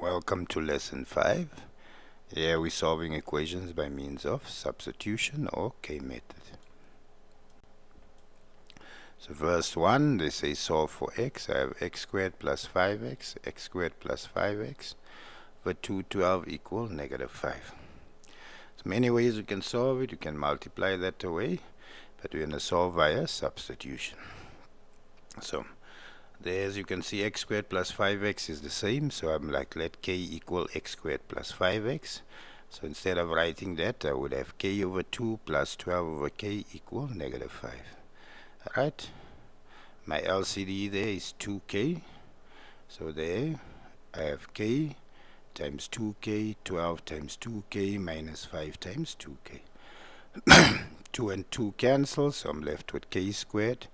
Welcome to lesson 5. Here we're solving equations by means of substitution or K method. So first one, they say solve for x. I have x squared plus 5x, x squared plus 5x, over 212 equal negative 5. So many ways you can solve it. You can multiply that away, but we're going to solve via substitution. So there, as you can see, x squared plus 5x is the same, so I'm like, let k equal x squared plus 5x. So instead of writing that, I would have k over 2 plus 12 over k equal negative 5. Alright, my LCD there is 2k, so there I have k times 2k, 12 times 2k minus 5 times 2k. 2 and 2 cancel, so I'm left with k squared.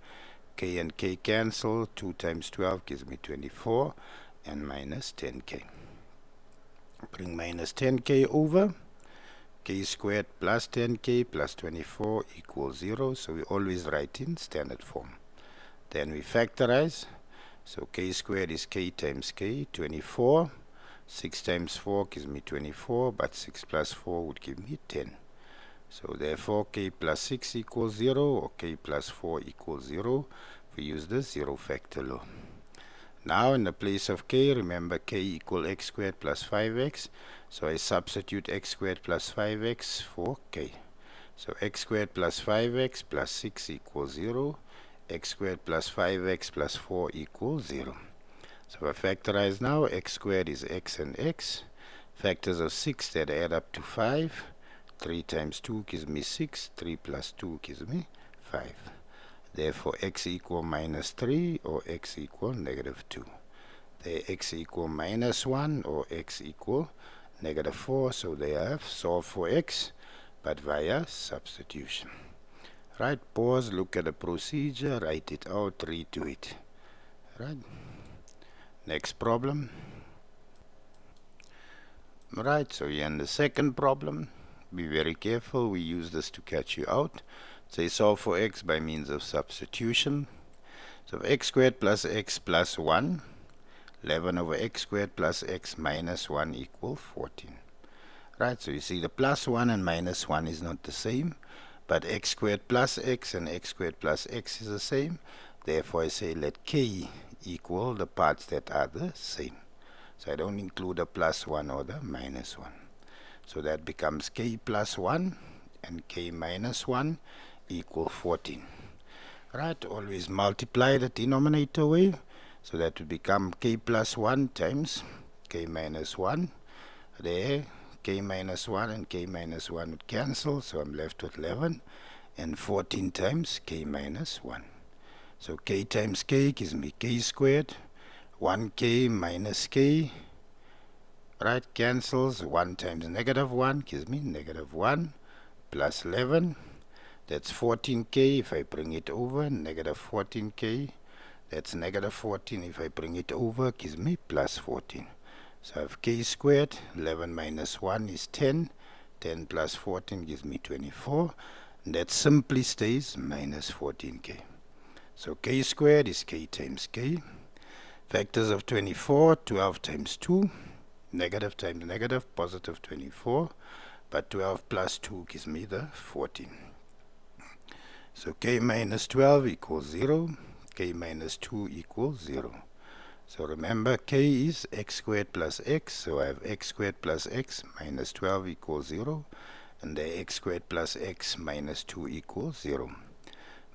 K and k cancel, 2 times 12 gives me 24, and minus 10k. Bring minus 10k over, k squared plus 10k plus 24 equals 0, so we always write in standard form. Then we factorize, so k squared is k times k, 24, 6 times 4 gives me 24, but 6 plus 4 would give me 10. So therefore k plus 6 equals 0 or k plus 4 equals 0. We use the 0 factor law. Now in the place of k, remember k equal x squared plus 5x. So I substitute x squared plus 5x for k. So x squared plus 5x plus 6 equals 0. X squared plus 5x plus 4 equals 0. So if I factorize now, x squared is x and x. Factors of 6 that add up to 5. 3 times 2 gives me 6, 3 plus 2 gives me 5. Therefore, x equal minus 3 or x equal negative 2. There, x equal minus 1 or x equal negative 4. So they have solved for x, but via substitution. Right, pause, look at the procedure, write it out, read to it. Right, next problem. Right, so here in the second problem, be very careful, we use this to catch you out. Say solve for x by means of substitution. So x squared plus x plus 1, 11 over x squared plus x minus 1 equal 14. Right, so you see the plus 1 and minus 1 is not the same, but x squared plus x and x squared plus x is the same. Therefore I say let k equal the parts that are the same. So I don't include the plus 1 or the minus 1. So that becomes k plus 1 and k minus 1 equal 14. Right, always multiply the denominator away. So that would become k plus 1 times k minus 1. There, k minus 1 and k minus 1 would cancel. So I'm left with 11. And 14 times k minus 1. So k times k gives me k squared. 1k minus k. Right, cancels. 1 times negative 1 gives me negative 1 plus 11. That's 14k if I bring it over, negative 14k. That's negative 14 if I bring it over, gives me plus 14. So I have k squared, 11 minus 1 is 10. 10 plus 14 gives me 24. And that simply stays minus 14k. So k squared is k times k. Factors of 24, 12 times 2. Negative times negative, positive 24. But 12 plus 2 gives me the 14. So k minus 12 equals 0. K minus 2 equals 0. So remember, k is x squared plus x. So I have x squared plus x minus 12 equals 0. And the x squared plus x minus 2 equals 0.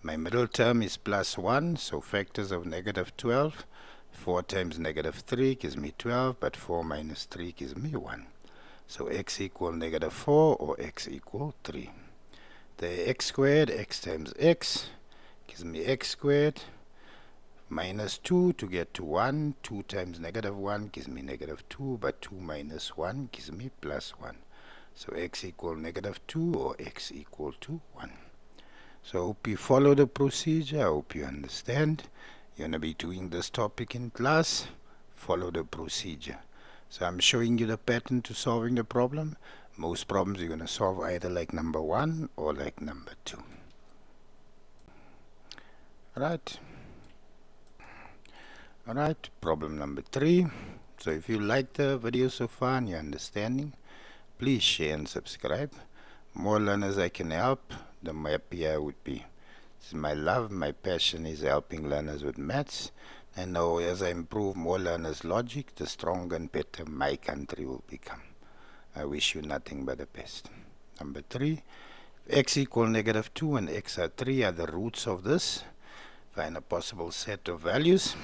My middle term is plus 1. So factors of negative 12. 4 times negative 3 gives me 12. But 4 minus 3 gives me 1. So x equal negative 4 or x equal 3. The x squared, x times x, gives me x squared, minus 2 to get to 1. 2 times negative 1 gives me negative 2, but 2 minus 1 gives me plus 1. So x equal negative 2 or x equal to 1. So I hope you follow the procedure. I hope you understand. You're going to be doing this topic in class. Follow the procedure. So I'm showing you the pattern to solving the problem. Most problems you're going to solve either like number 1 or like number 2. Alright, problem number 3. So if you like the video so far and you're understanding, please share and subscribe. More learners I can help, the happier I would be. This is my love, my passion is helping learners with maths. I know as I improve more learners' logic, the stronger and better my country will become. I wish you nothing but the best. Number 3, if x equal negative 2 and x are 3 are the roots of this. Find a possible set of values.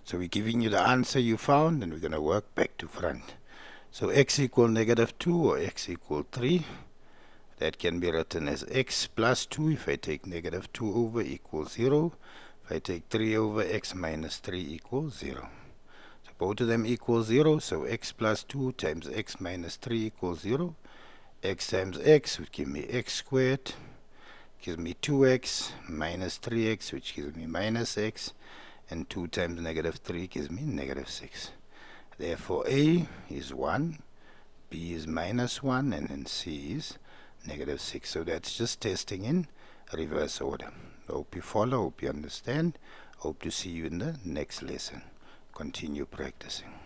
So we're giving you the answer you found, and we're going to work back to front. So x equal negative 2 or x equal 3. That can be written as x plus 2 if I take negative 2 over equals 0. If I take 3 over x minus 3 equals 0. So both of them equal 0. So x plus 2 times x minus 3 equals 0. X times x would give me x squared. Gives me 2x minus 3x, which gives me minus x. And 2 times negative 3 gives me negative 6. Therefore A is 1, B is minus 1, and then C is negative 6. So that's just testing in reverse order. Hope you follow, hope you understand. Hope to see you in the next lesson. Continue practicing.